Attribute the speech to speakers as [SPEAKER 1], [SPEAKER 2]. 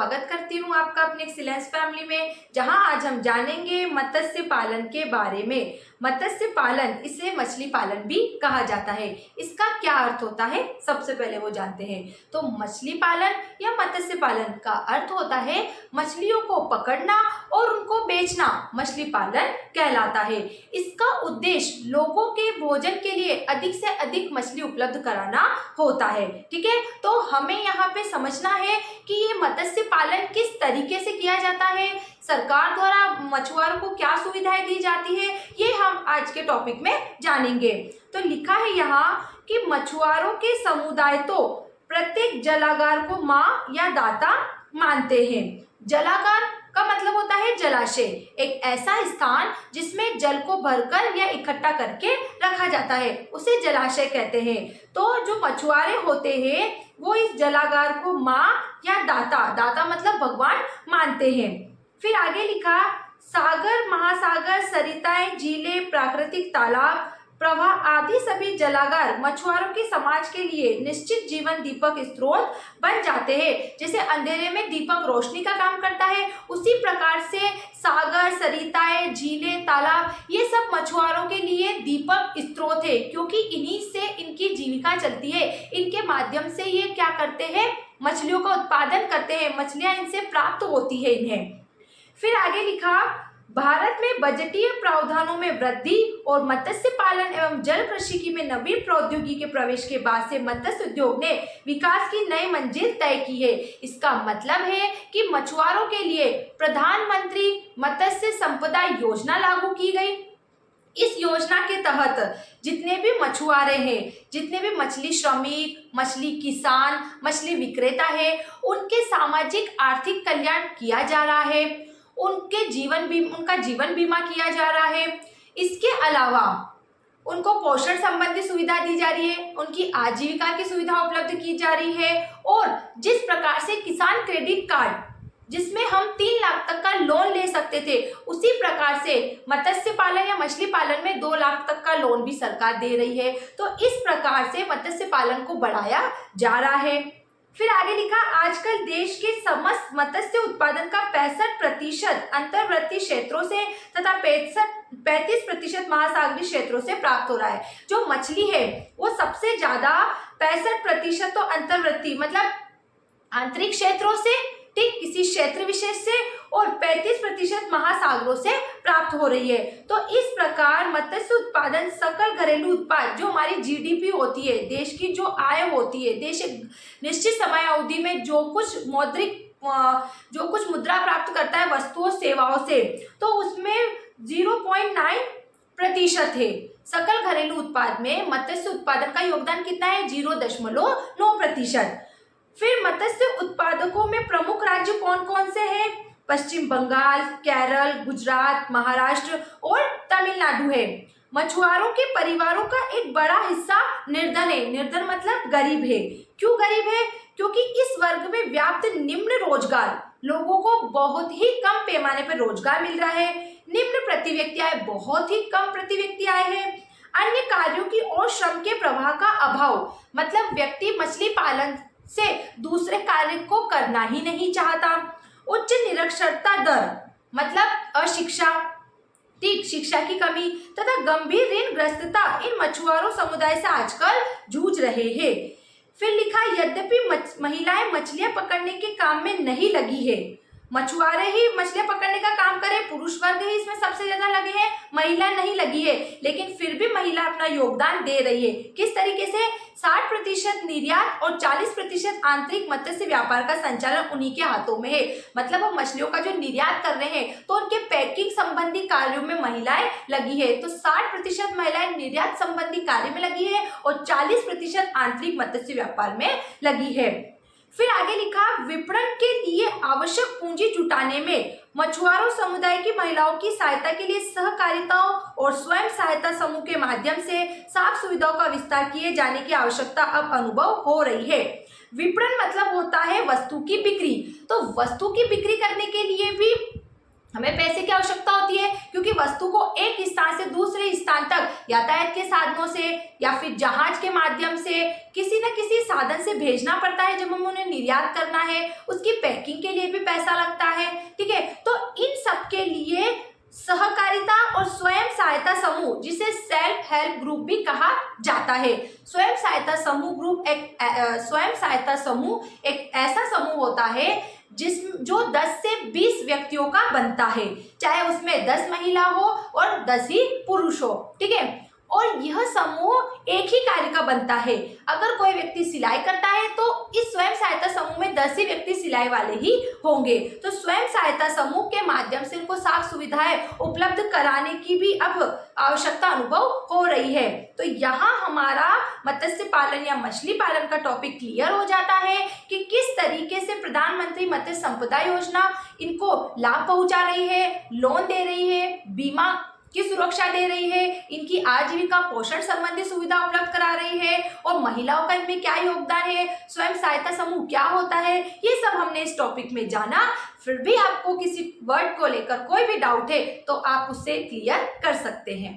[SPEAKER 1] स्वागत करती हूँ आपका अपने एक्सीलेंस फैमिली में, जहां आज हम जानेंगे मत्स्य पालन के बारे में। मत्स्य पालन, इसे मछली पालन भी कहा जाता है। इसका क्या अर्थ होता है, सबसे पहले वो जानते हैं। तो मछली पालन या मत्स्य पालन का अर्थ होता है मछलियों को पकड़ना और उनको बेचना मछली पालन कहलाता है। इसका उद्देश्य लोगों के भोजन के लिए अधिक से अधिक मछली उपलब्ध कराना होता है। ठीक है, तो हमें यहाँ पे समझना है कि ये मत्स्य पालन किस तरीके से किया जाता है, सरकार द्वारा मछुआरों को क्या सुविधाएं दी जाती है, ये हम आज के टॉपिक में जानेंगे। तो लिखा है यहाँ कि मछुआरों के समुदाय तो प्रत्येक जलागार को माँ या दाता मानते हैं। जलागार का मतलब होता है जलाशय, एक ऐसा स्थान जिसमें जल को भरकर या इकट्ठा करके रखा जाता है, उसे जलाशय कहते हैं। तो जो मछुआरे होते हैं वो इस जलागार को माँ या दाता, दाता मतलब भगवान, मानते हैं। फिर आगे लिखा, सागर, महासागर, सरिताएं, झीलें, प्राकृतिक तालाब, प्रवाह आदि सभी जलागार मछुआरों के समाज के लिए निश्चित जीवन दीपक स्रोत बन जाते हैं। जैसे अंधेरे में दीपक रोशनी का काम करता है, उसी प्रकार से सागर, सरिताएं, झीलें, तालाब, ये सब मछुआरों के लिए दीपक स्रोत है, क्योंकि इन्हीं से इनकी जीविका चलती है। इनके माध्यम से ये क्या करते हैं, मछलियों का उत्पादन करते हैं, मछलियां इनसे प्राप्त होती है इन्हें। फिर आगे लिखा, भारत में बजटीय प्रावधानों में वृद्धि और मत्स्य पालन एवं जल कृषि में नवीन प्रौद्योगिकी के प्रवेश के बाद से मत्स्य उद्योग ने विकास की नई मंजिल तय की है। इसका मतलब है कि मछुआरों के लिए प्रधानमंत्री मत्स्य संपदा योजना लागू की गई। इस योजना के तहत जितने भी मछुआरे हैं, जितने भी मछली श्रमिक, मछली किसान, मछली विक्रेता है, उनके सामाजिक आर्थिक कल्याण किया जा रहा है, उनका जीवन बीमा किया जा रहा है। इसके अलावा उनको पोषण संबंधी सुविधा दी जा रही है, उनकी आजीविका की सुविधा उपलब्ध की जा रही है। और जिस प्रकार से किसान क्रेडिट कार्ड, जिसमें हम 3 लाख तक का लोन ले सकते थे, उसी प्रकार से मत्स्य पालन या मछली पालन में 2 लाख तक का लोन भी सरकार दे रही है। तो इस प्रकार से मत्स्य पालन को बढ़ाया जा रहा है। फिर आगे लिखा, आजकल देश के समस्त मत्स्य उत्पादन का 65% अंतर्वर्ती क्षेत्रों से तथा 35% महासागरीय क्षेत्रों से प्राप्त हो रहा है। जो मछली है वो सबसे ज्यादा 65% तो अंतर्वर्ती मतलब आंतरिक क्षेत्रों से, ठीक, किसी क्षेत्र विशेष से, और 35% महासागरों से प्राप्त हो रही है। तो इस प्रकार मत्स्य उत्पादन सकल घरेलू उत्पाद, जो हमारी जीडीपी होती है, देश की जो आय होती है, देश एक निश्चित समय अवधि में जो कुछ मुद्रा प्राप्त करता है वस्तुओं सेवाओं से, तो उसमें 0.9% है। सकल घरेलू उत्पाद में मत्स्य उत्पादन का योगदान कितना है, 0.9%। फिर मत्स्य उत्पादकों में प्रमुख राज्य कौन कौन से हैं? पश्चिम बंगाल, केरल, गुजरात, महाराष्ट्र और तमिलनाडु है। मछुआरों के परिवारों का एक बड़ा हिस्सा निर्धन है। निर्धन मतलब गरीब है। क्यों गरीब है? क्योंकि इस वर्ग में व्याप्त निम्न रोजगार, लोगों को बहुत ही कम पैमाने पर रोजगार मिल रहा है। निम्न प्रति व्यक्ति आय, बहुत ही कम प्रति व्यक्ति आय है। अन्य कार्यों की और श्रम के प्रवाह का अभाव, मतलब व्यक्ति मछली पालन से दूसरे कार्य को करना ही नहीं चाहता। उच्च निरक्षरता दर मतलब अशिक्षा, ठीक, शिक्षा की कमी तथा गंभीर ऋण ग्रस्तता इन मछुआरों समुदाय से आजकल जूझ रहे हैं। फिर लिखा, यद्यपि महिलाएं मछलियां पकड़ने के काम में नहीं लगी है, मछुआरे ही मछलियां पकड़ने का काम करें, पुरुष वर्ग ही इसमें सबसे ज्यादा लगे हैं, महिला नहीं लगी है, लेकिन फिर भी महिला अपना योगदान दे रही है। किस तरीके से? 60% निर्यात और 40% आंतरिक मत्स्य व्यापार का संचालन उन्हीं के हाथों में है। मतलब वो मछलियों का जो निर्यात कर रहे हैं, तो उनके पैकिंग संबंधी कार्यों में महिलाएं लगी है। तो 60% महिलाएं निर्यात संबंधी कार्य में लगी है और 40% आंतरिक मत्स्य व्यापार में लगी है। फिर आगे लिखा, विपणन के लिए आवश्यक पूंजी जुटाने में मछुआरों समुदाय की महिलाओं की सहायता के लिए सहकारिताओं और स्वयं सहायता समूह के माध्यम से साख सुविधाओं का विस्तार किए जाने की आवश्यकता अब अनुभव हो रही है। विपणन मतलब होता है वस्तु की बिक्री। तो वस्तु की बिक्री करने के लिए भी हमें पैसे की आवश्यकता होती है, क्योंकि वस्तु को एक स्थान से दूसरे स्थान तक यातायात के साधनों से या फिर जहाज के माध्यम से किसी न किसी साधन से भेजना पड़ता है। जब हम उन्हें निर्यात करना है, उसकी पैकिंग के लिए भी पैसा लगता है। ठीक है, तो इन सब के लिए सहकारिता और स्वयं सहायता समूह, जिसे सेल्फ हेल्प ग्रुप भी कहा जाता है। स्वयं सहायता समूह एक ऐसा समूह होता है जो 10 से 20 व्यक्तियों का बनता है, चाहे उसमें 10 महिला हो और 10 ही पुरुष हो। ठीक है, और यह समूह एक ही कार्य का बनता है। अगर कोई व्यक्ति सिलाई करता है तो इस स्वयं सहायता समूह में 10 ही व्यक्ति सिलाई वाले ही होंगे। तो स्वयं सहायता समूह के माध्यम से इनको साख सुविधाएं उपलब्ध कराने की भी अब आवश्यकता अनुभव हो रही है। तो यहाँ हमारा मत्स्य पालन या मछली पालन का टॉपिक क्लियर हो जाता है कि किस तरीके से प्रधानमंत्री मत्स्य संपदा योजना इनको लाभ पहुंचा रही है, लोन दे रही है, बीमा की सुरक्षा दे रही है, इनकी आजीविका पोषण संबंधी सुविधा उपलब्ध करा रही है, और महिलाओं का इनमें क्या योगदान है, स्वयं सहायता समूह क्या होता है, ये सब हमने इस टॉपिक में जाना। फिर भी आपको किसी वर्ड को लेकर कोई भी डाउट है तो आप उससे क्लियर कर सकते हैं।